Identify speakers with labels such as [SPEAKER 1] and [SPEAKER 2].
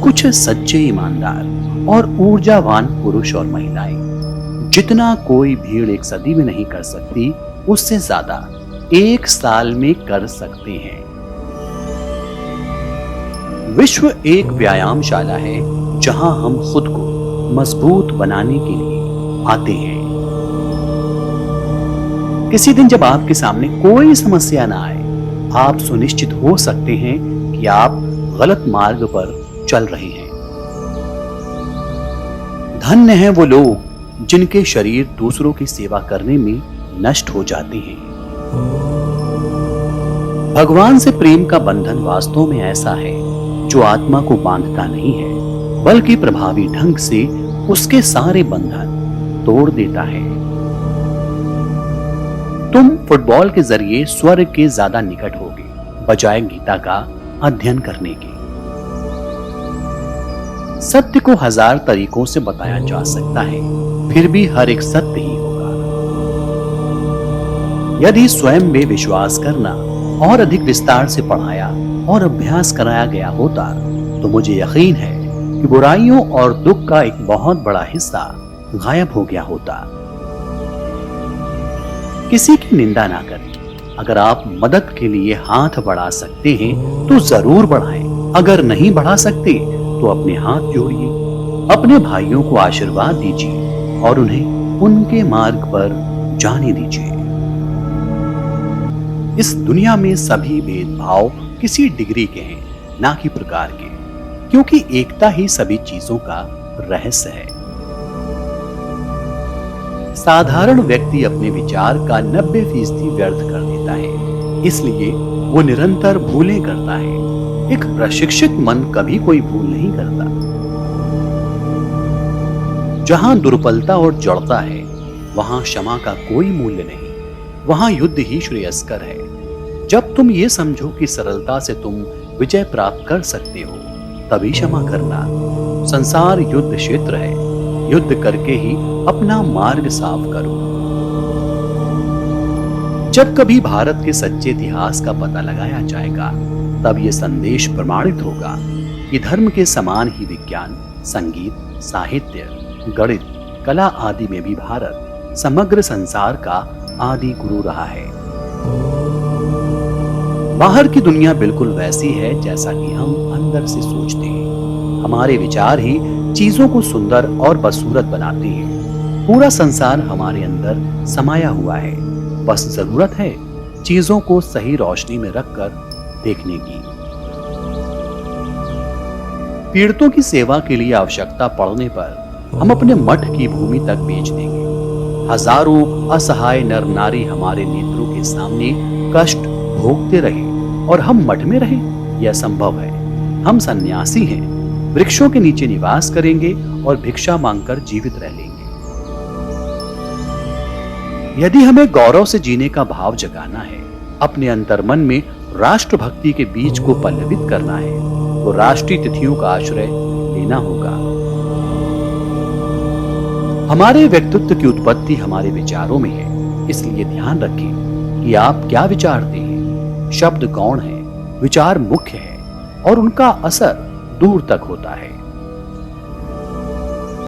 [SPEAKER 1] कुछ सच्चे ईमानदार और ऊर्जावान पुरुष और महिलाएं जितना कोई भीड़ एक सदी में नहीं कर सकती, उससे ज्यादा एक साल में कर सकते हैं। विश्व एक व्यायामशाला है जहां हम खुद को मजबूत बनाने के लिए आते हैं। किसी दिन जब आपके सामने कोई समस्या ना आए, आप सुनिश्चित हो सकते हैं कि आप गलत मार्ग पर चल रहे हैं। धन्य हैं वो लोग जिनके शरीर दूसरों की सेवा करने में नष्ट हो जाते हैं। भगवान से प्रेम का बंधन वास्तव में ऐसा है जो आत्मा को बांधता नहीं है, बल्कि प्रभावी ढंग से उसके सारे बंधन तोड़ देता है। तुम फुटबॉल के जरिए स्वर्ग के ज्यादा निकट होगे बजाय गीता का अध्ययन करने के। सत्य को 1000 तरीकों से बताया जा सकता है, फिर भी हर एक सत्य ही होगा। यदि स्वयं में विश्वास करना और अधिक विस्तार से पढ़ाया और अभ्यास कराया गया होता, तो मुझे यकीन है कि बुराइयों और दुख का एक बहुत बड़ा हिस्सा गायब हो गया होता। किसी की निंदा ना करें। अगर आप मदद के लिए हाथ बढ़ा सकते हैं तो जरूर बढ़ाएं। अगर नहीं बढ़ा सकते तो अपने हाथ जोड़िए, अपने भाइयों को आशीर्वाद दीजिए और उन्हें उनके मार्ग पर जाने दीजिए। इस दुनिया में सभी भेदभाव किसी डिग्री के हैं, ना कि प्रकार के, क्योंकि एकता ही सभी चीजों का रहस्य है। साधारण व्यक्ति अपने विचार का 90% व्यर्थ कर देता है, इसलिए वो निरंतर भूलें करता है। एक प्रशिक्षित मन कभी कोई भूल नहीं करता। जहां दुर्बलता और जड़ता है, वहां क्षमा का कोई मूल्य नहीं, वहां युद्ध ही श्रेयस्कर है। जब तुम ये समझो कि सरलता से तुम विजय प्राप्त कर सकते हो, तभी क्षमा करना। संसार युद्ध क्षेत्र है, युद्ध करके ही अपना मार्ग साफ करो। जब कभी भारत के सच्चे इतिहास का पता लगाया जाएगा, तब यह संदेश प्रमाणित होगा कि धर्म के समान ही विज्ञान, संगीत, साहित्य, गणित, कला आदि में भी भारत समग्र संसार का आदि गुरु रहा है। बाहर की दुनिया बिल्कुल वैसी है जैसा कि हम अंदर से सोचते हैं। हमारे विचार ही चीजों को सुंदर और बदसूरत बनाते हैं। पूरा संसार हमारे अंदर समाया हुआ है, बस जरूरत है चीजों को सही रोशनी में रखकर देखने की। पीड़ितों की सेवा के लिए आवश्यकता पड़ने पर हम अपने मठ की भूमि तक बेच देंगे। हजारों असहाय नर नारी हमारे नेत्रों के सामने कष्ट भोगते रहे और हम मठ में रहे, यह संभव है। हम सन्यासी हैं, वृक्षों के नीचे निवास करेंगे और भिक्षा मांगकर जीवित रह लेंगे। यदि हमें गौरव से जीने का भाव जगाना है, अपने अंतर्मन में राष्ट्रभक्ति के बीज को पल्लवित करना है, तो राष्ट्रीय तिथियों का आश्रय लेना होगा। हमारे व्यक्तित्व की उत्पत्ति हमारे विचारों में है, इसलिए ध्यान रखें कि आप क्या विचारते हैं। शब्द गौण है, विचार मुख्य है और उनका असर दूर तक होता है।